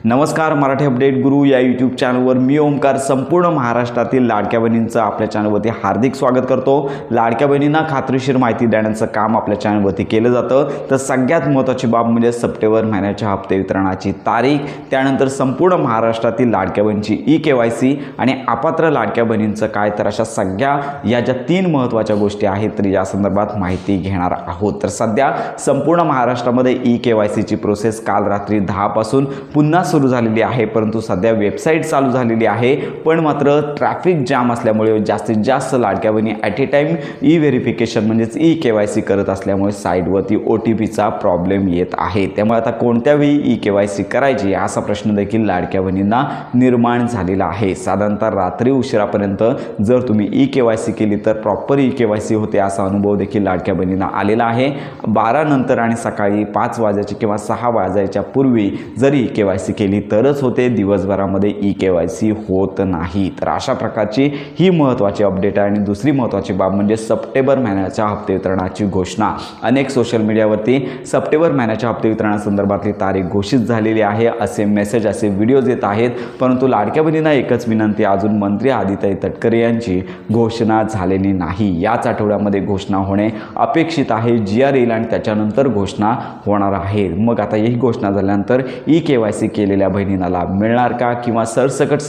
नमस्कार, मराठी अपडेट गुरु या यूट्यूब चॅनलवर मी ओमकार संपूर्ण महाराष्ट्रातील लाडक्या बहिणींचं आपल्या चॅनलवरती हार्दिक स्वागत करतो। लाडक्या बहिणींना खात्रीशीर माहिती देण्याचं काम आपल्या चॅनलवरती केलं जातं। तर सगळ्यात महत्त्वाची बाब म्हणजे सप्टेंबर महिन्याच्या हप्ते वितरणाची तारीख, त्यानंतर संपूर्ण महाराष्ट्रातील लाडक्या बहिणींची ई-KYC आणि अपात्र लाडक्या बहिणींचं काय, तर अशा सगळ्या या ज्या 3 महत्त्वाच्या गोष्टी आहेत तर या संदर्भात माहिती घेणार आहोत। तर सध्या संपूर्ण महाराष्ट्रामध्ये ई-KYCची प्रोसेस काल रात्री 10 पासून पुन्हा सुरू झालेली आहे, परंतु सध्या वेबसाईट चालू झालेली आहे, पण मात्र ट्रॅफिक जाम असल्यामुळे जास्तीत जास्त लाडक्या बहिणी ॲट ए टाईम ई-व्हेरिफिकेशन म्हणजेच ई-KYC करत असल्यामुळे साईटवरती OTPचा प्रॉब्लेम येत आहे। त्यामुळे आता कोणत्या वेळी ई-KYC करायची असा प्रश्न देखील लाडक्या बहिणींना निर्माण झालेला आहे। साधारणतः रात्री उशिरापर्यंत जर तुम्ही ई-KYC केली तर प्रॉपर ई-KYC होते असा अनुभव देखील लाडक्या बहिणींना आलेला आहे। 12 नंतर आणि सकाळी 5 वाजायच्या किंवा 6 वाजायच्या पूर्वी जर ई-KYC केली तरच होते, दिवसभरामध्ये ई-KYC होत नाही। तर अशा प्रकारची ही महत्त्वाची अपडेट आहे। आणि दुसरी महत्त्वाची बाब म्हणजे सप्टेंबर महिन्याच्या हप्ते वितरणाची घोषणा। अनेक सोशल मीडियावरती सप्टेंबर महिन्याच्या हप्ते वितरणासंदर्भातली तारीख घोषित झालेली आहे असे मेसेज, असे व्हिडिओज येत आहेत, परंतु लाडक्या बहिणींना एकच विनंती, अजून मंत्री आदिताई तटकरे यांची घोषणा झालेली नाही। याच आठवड्यामध्ये घोषणा होणे अपेक्षित आहे। GR येईल आणि त्याच्यानंतर घोषणा होणार आहे। मग आता ही घोषणा झाल्यानंतर ई-KYC केलेल्या बहिणींना लाभ मिळणार का, किंवा सरसकट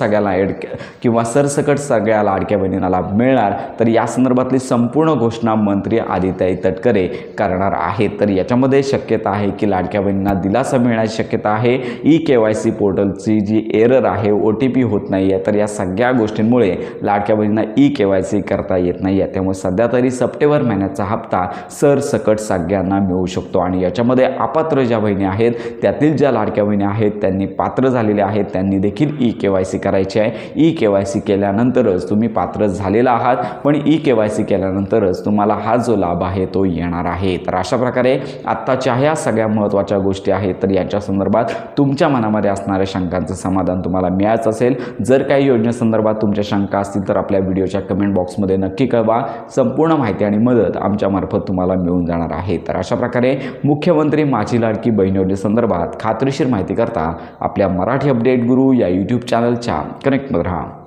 सगळ्या लाडक्या बहिणींना लाभ मिळणार, तर या संदर्भातली संपूर्ण घोषणा मंत्री आदिताई तटकरे करणार आहेत। तर याच्यामध्ये शक्यता आहे की लाडक्या बहिणींना दिलासा मिळण्याची शक्यता आहे। ई-KYC पोर्टलची जी एरर आहे, OTP होत नाही आहे, तर या सगळ्या गोष्टींमुळे लाडक्या बहिणींना ई-KYC करता येत नाही आहे। त्यामुळे सध्या तरी सप्टेंबर महिन्याचा हप्ता सरसकट सगळ्यांना मिळू शकतो। आणि याच्यामध्ये अपात्र ज्या बहिणी आहेत, त्यातील ज्या लाडक्या बहिणी आहेत त्यांनी पात्र झालेले आहेत, त्यांनी देखील ई-KYC करायचे आहे। ई-KYC केल्यानंतरच तुम्ही पात्र झालेला आहात, पण ई-KYC केल्यानंतरच तुम्हाला हा जो लाभ आहे तो येणार आहे। तर अशा प्रकारे आत्ताच्या ह्या सगळ्या महत्त्वाच्या गोष्टी आहेत, तर याच्या संदर्भात तुमच्या मनामध्ये असणाऱ्या शंकांचं समाधान तुम्हाला मिळायचं असेल। जर काही योजनेसंदर्भात तुमच्या शंका असतील तर आपल्या व्हिडिओच्या कमेंट बॉक्समध्ये नक्की कळवा। संपूर्ण माहिती आणि मदत आमच्यामार्फत तुम्हाला मिळून जाणार आहे। तर अशा प्रकारे मुख्यमंत्री माझी लाडकी बहीण योजनेसंदर्भात खात्रीशीर माहिती करता आपल्या मराठी अपडेट गुरु या यूट्यूब चॅनलच्या कनेक्टमध्ये राहा।